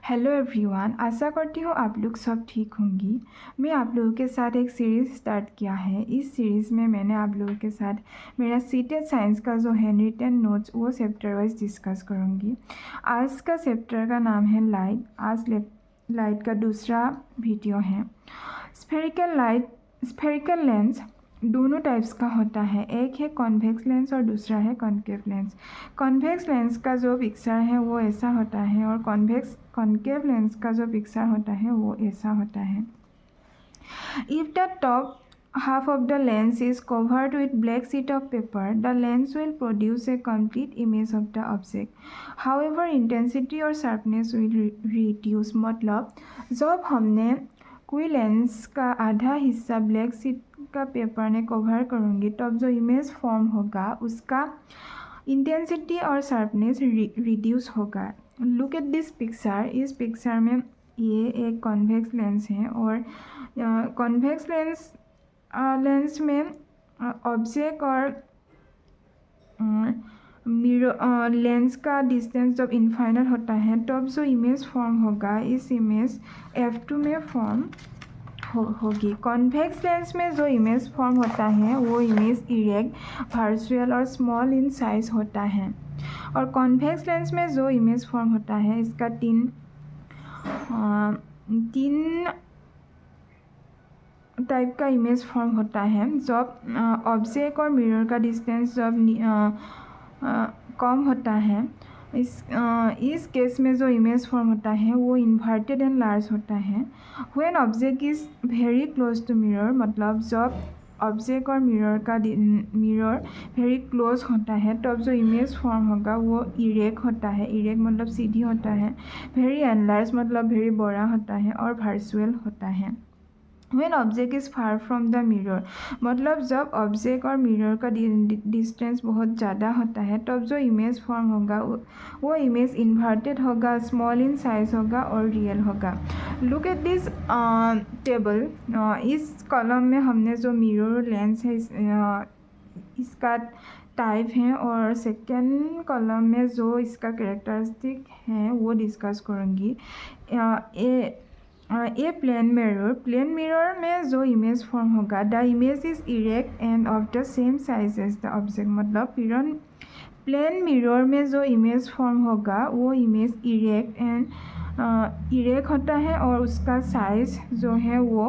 Hello everyone, आशा करती हूँ आप लोग सब ठीक होंगी। मैं आप लोगों के साथ एक सीरीज़ स्टार्ट किया है। इस सीरीज़ में मैंने आप लोगों के साथ मेरा सीटेड साइंस का जो हैंड रिटन नोट्स वो चैप्टर वाइज डिस्कस करूँगी। आज का चैप्टर का नाम है लाइट। आज लाइट का दूसरा वीडियो है। स्फेरिकल लेंस दोनों टाइप्स का होता है, एक है कॉन्वेक्स लेंस और दूसरा है कॉन्केव लेंस। कॉन्वेक्स लेंस का जो पिक्चर है वो ऐसा होता है और कॉन्केव लेंस का जो पिक्चर होता है वो ऐसा होता है। If the top half of the lens is covered with black sheet of paper, the lens will produce a complete image of the object. However, intensity और sharpness will reduce। मतलब जब हमने कोई लेंस का आधा हिस्सा ब्लैक शीट का paper ने कवर करूँगी तब जो इमेज फॉर्म होगा उसका इंटेंसिटी और शार्पनेस रिड्यूस होगा। Look at this picture. इस पिक्चर में ये एक कॉन्वेक्स लेंस है और कॉन्वेक्स लेंस में ऑब्जेक्ट और मिरर लेंस का डिस्टेंस जब इनफाइनल होता है तब जो इमेज फॉर्म होगा इस इमेज f2 में फॉर्म होगी। कॉन्वेक्स लेंस में जो इमेज फॉर्म होता है वो इमेज इरेक्ट, वर्चुअल और स्मॉल इन साइज होता है। और कॉन्वेक्स लेंस में जो इमेज फॉर्म होता है इसका तीन टाइप का इमेज फॉर्म होता है। जब ऑब्जेक्ट और मिरर का डिस्टेंस जब कम होता है इस केस में जो इमेज फॉर्म होता है वो इन्वर्टेड एंड लार्ज होता है। When object is very close to mirror, मतलब जब ऑब्जेक्ट और मिरर वेरी क्लोज होता है तब जो इमेज फॉर्म होगा वो इरेक्ट होता है। इरेक्ट मतलब सीधी होता है। वेरी एनलार्ज मतलब वेरी बड़ा होता है और वर्चुअल होता है। When object is far from the mirror, मतलब जब ऑब्जेक्ट और मिरर का डिस्टेंस बहुत ज़्यादा होता है तब जो इमेज फॉर्म होगा वो इमेज इन्वर्टेड होगा, स्मॉल इन साइज होगा और रियल होगा। Look at this table. इस कॉलम में हमने जो मिरर लेंस है इसका टाइप है और सेकेंड कॉलम में जो इसका कैरेक्टरिस्टिक है वो डिस्कस करूँगी। ए प्लेन मिरर में जो इमेज फॉर्म होगा the image is erect and of the same size as the object. मतलब प्लेन मिरर में जो इमेज फॉर्म होगा वो इमेज इरेक्ट होता है और उसका साइज जो है वो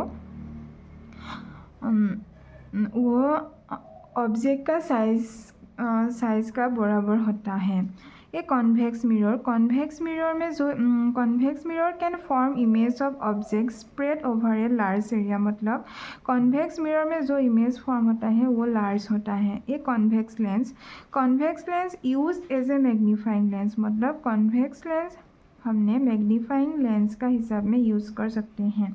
ऑब्जेक्ट का साइज का बराबर होता है। ए कॉन्वेक्स मिरर में जो convex mirror can form image of object spread over a large area. मतलब कॉन्वेक्स मिरर में जो इमेज फॉर्म होता है वो लार्ज होता है। A convex lens use as a magnifying lens. मतलब कॉन्वेक्स लेंस हमने मैग्नीफाइंग लेंस का हिसाब में यूज़ कर सकते हैं।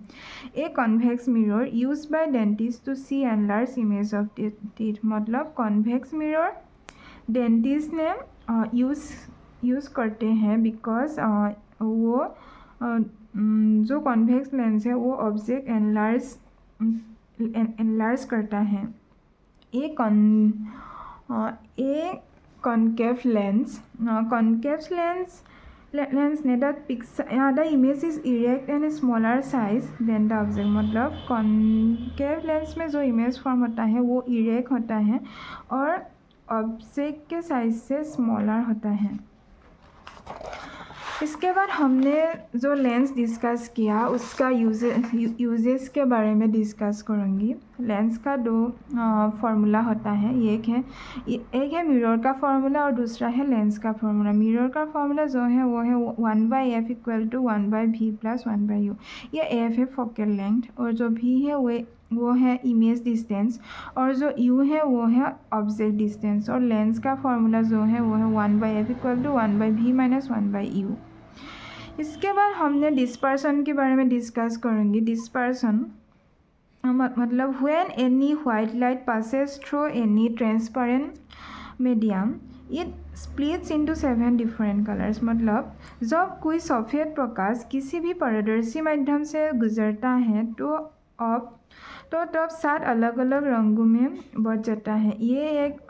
A convex mirror use by dentist to see enlarge image of teeth. मतलब कॉन्वेक्स मिरर डेंटिस्ट ने यूज़ करते हैं बिकॉज वो जो कॉन्वेक्स लेंस है वो ऑब्जेक्ट एनलार्ज करता है। ए कॉन्केव लेंस ने the image is erect and smaller size than the object. मतलब कॉन्केव लेंस में जो इमेज फॉर्म होता है वो इरेक्ट होता है और ऑब्जेक्ट के साइज से स्मॉलर होता है। इसके बाद हमने जो लेंस डिस्कस किया उसका यूजेस के बारे में डिस्कस करूँगी। लेंस का दो फार्मूला होता है। एक है मिरर का फार्मूला और दूसरा है लेंस का फार्मूला। मिरर का फार्मूला जो है वो है 1/f = 1/v + 1/u। ये f है फोकल लेंथ और जो v है वो है इमेज डिस्टेंस और जो u है वो है ऑब्जेक्ट डिस्टेंस। और लेंस का फार्मूला जो है वो है 1/f = 1/v - 1/u। इसके बाद हमने डिस्पर्सन के बारे में डिस्कस करेंगे। डिस्पर्सन मतलब when any white light passes through any transparent medium it splits into 7 different colours. मतलब जब कोई सफ़ेद प्रकाश किसी भी पारदर्शी माध्यम से गुजरता है तो तब 7 अलग अलग रंगों में बच जाता है। ये एक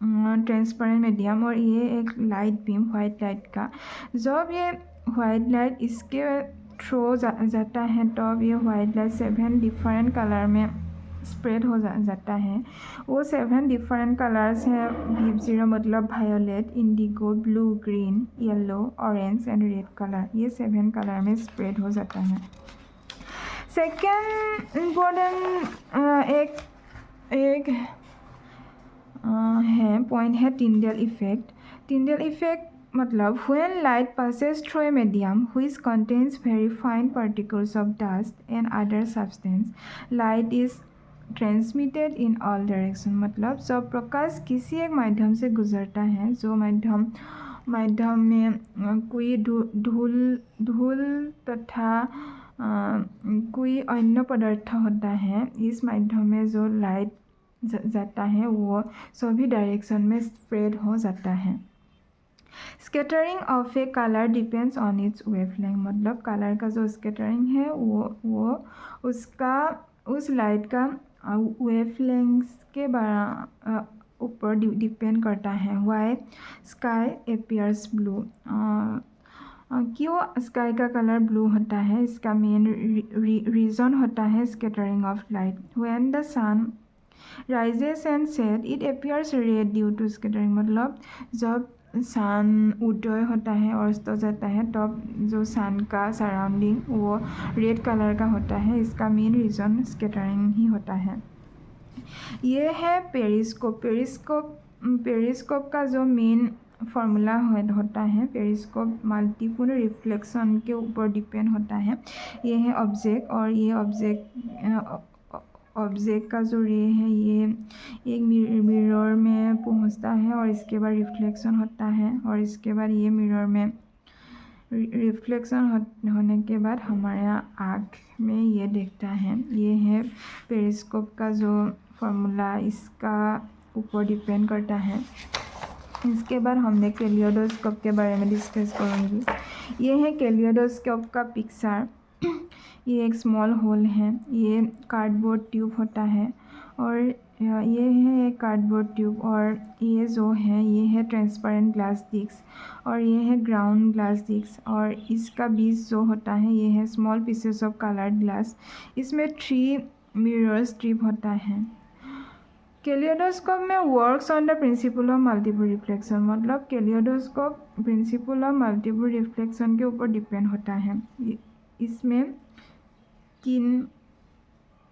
ट्रांसपेरेंट मीडियम और ये एक लाइट बीम वाइट लाइट का। जब ये वाइट लाइट इसके थ्रू जाता है तब ये वाइट लाइट 7 डिफरेंट कलर में स्प्रेड हो जाता है। वो 7 डिफरेंट कलर्स हैं V0 मतलब violet, Indigo, blue, green, yellow, orange and red colour. ये 7 कलर में स्प्रेड हो जाता है। सेकेंड इम्पोर्टेंट एक है पॉइंट है टिंडल इफेक्ट। टिंडल इफेक्ट मतलब when light passes through a medium which contains very fine particles of dust and other substance, light is transmitted in all direction। मतलब जब प्रकाश किसी एक माध्यम से गुजरता है, जो माध्यम में कोई धूल तथा कोई अन्य पदार्थ होता है, इस माध्यम में जो लाइट जाता है वो सभी डायरेक्शन में स्प्रेड हो जाता है। Scattering of A colour depends on it's wavelength. मतलब कलर का जो स्कैटरिंग है वो उस लाइट का वेवलेंथ के ऊपर डिपेंड करता है। वाई स्काई एपियर्स ब्लू, क्यों स्काई का कलर ब्लू होता है, इसका मेन रीज़न होता है scattering of light. When the sun rises and set it appears red due to scattering। मतलब जब सन उदय होता है और अस्त जाता है तब जो सन का सराउंडिंग वो रेड कलर का होता है। इसका मेन रीज़न स्कैटरिंग ही होता है। ये है पेरिस्कोप। पेरिस्कोप का जो मेन फार्मूला होता है, पेरिस्कोप मल्टीपल रिफ्लेक्शन के ऊपर डिपेंड होता है। ये है ऑब्जेक्ट और ये ऑब्जेक्ट का जो रे है ये एक मिरर में पहुंचता है और इसके बाद रिफ्लेक्शन होता है और इसके बाद ये मिरर में रिफ्लेक्शन होने के बाद हमारे आँख में ये देखता है। ये है पेरिस्कोप का जो फार्मूला, इसका ऊपर डिपेंड करता है। इसके बाद हमने कैलियोडोस्कोप के बारे में डिस्कस करेंगे। ये है कैलियोडोस्कोप का पिक्चर। ये एक स्मॉल होल है, ये कार्डबोर्ड ट्यूब होता है और ये है एक कार्डबोर्ड ट्यूब और ये जो है ये है ट्रांसपेरेंट ग्लास डिस्क और ये है ग्राउंड ग्लास डिस्क और इसका बीच जो होता है ये है small pieces of coloured glass. इसमें 3 मिरर स्ट्रिप होता है। कैलियोडोस्कोप में works on the principle of multiple reflection. मतलब कैलियोडोस्कोप प्रिंसिपल ऑफ मल्टीपल रिफ्लेक्शन के ऊपर डिपेंड होता है। इसमें 3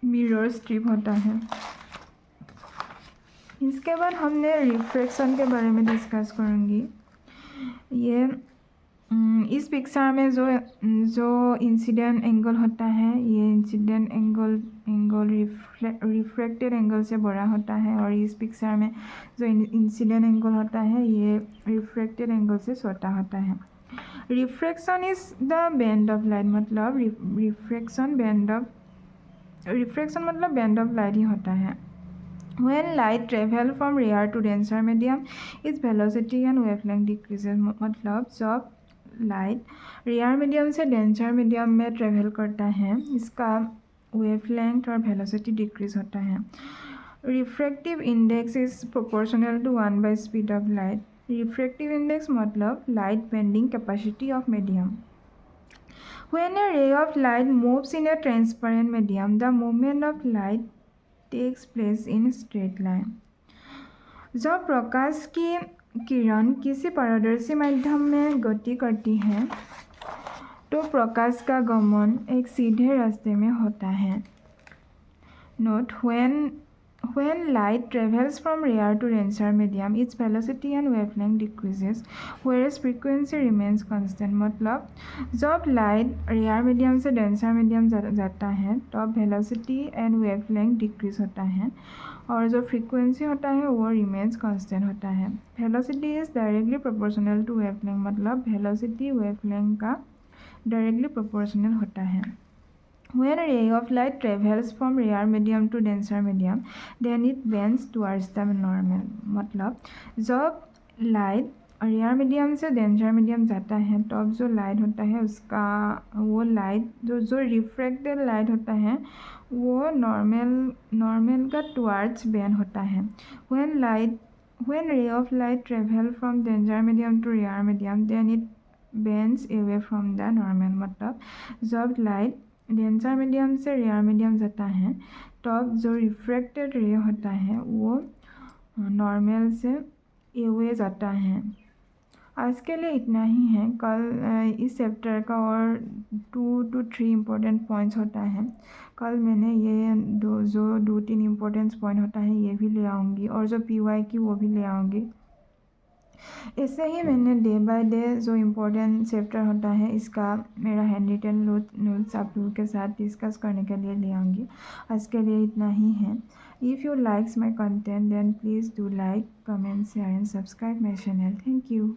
मिरर स्ट्रिप होता है। इसके बाद हमने रिफ्रैक्शन के बारे में डिस्कस करूँगी। ये इस पिक्चर में जो इंसिडेंट एंगल होता है ये इंसिडेंट एंगल रिफ्रैक्टेड एंगल से बड़ा होता है और इस पिक्चर में जो इंसिडेंट एंगल होता है ये रिफ्रैक्टेड एंगल से छोटा होता है। Refraction is the band of light. मतलब रिफ्रैक्शन मतलब बैंड ऑफ लाइट ही होता है। When light travel from rare to denser medium, its velocity and wavelength decreases। मतलब जब लाइट रेयर मीडियम से डेंसर मीडियम में ट्रेवल करता है इसका वेवलेंथ और वेलोसिटी डिक्रीज होता है। Refractive index is proportional to 1 by speed of light. Refractive index मतलब light bending capacity of medium. When a ray of light moves in a transparent medium, the movement of light takes place in straight line। जब प्रकाश की किरण किसी पारदर्शी माध्यम में गति करती है तो प्रकाश का गमन एक सीधे रास्ते में होता है। Note when light travels from rare to denser medium, its velocity and wavelength decreases whereas frequency remains constant। मतलब जब लाइट रेयर मीडियम से डेंसर मीडियम जाता है तब वेलोसिटी एंड वेवलेंथ डिक्रीज होता है और जो फ्रीक्वेंसी होता है वो रिमेन्स कांस्टेंट होता है। Velocity is directly proportional to wavelength. मतलब वेलोसिटी वेवलेंथ का डायरेक्टली प्रोपोर्शनल होता है। When a ray of light travels from rare medium to denser medium, then it bends towards the normal। मतलब जब लाइट रेयर मीडियम से denser medium जाता है तब जो लाइट होता है उसका वो लाइट जो रिफ्रैक्टेड लाइट होता है वो नॉर्मल का टुवर्ड्स बेंड होता है। When light when ray of light travel from danger medium to rare medium, then it bends away from the normal. मतलब जब लाइट डेंसर मीडियम से रेयर मीडियम जाता है तब जो रिफ्रैक्टेड रे होता है वो नॉर्मल से अवे जाता है। आज के लिए इतना ही है। कल इस चैप्टर का और 2 to 3 इम्पोर्टेंट पॉइंट्स होता है। कल मैंने ये जो 2-3 इम्पोर्टेंट पॉइंट होता है ये भी ले आऊँगी और जो PY की वो भी ले आऊँगी। ऐसे ही मैंने डे बाय डे जो इम्पोर्टेंट चैप्टर होता है इसका मेरा हैंड रिटन नोट्स आप लोगों के साथ डिस्कस करने के लिए ले आऊँगी। आज के लिए इतना ही है। If you likes my content then please do like, comment, share and subscribe my channel. Thank you.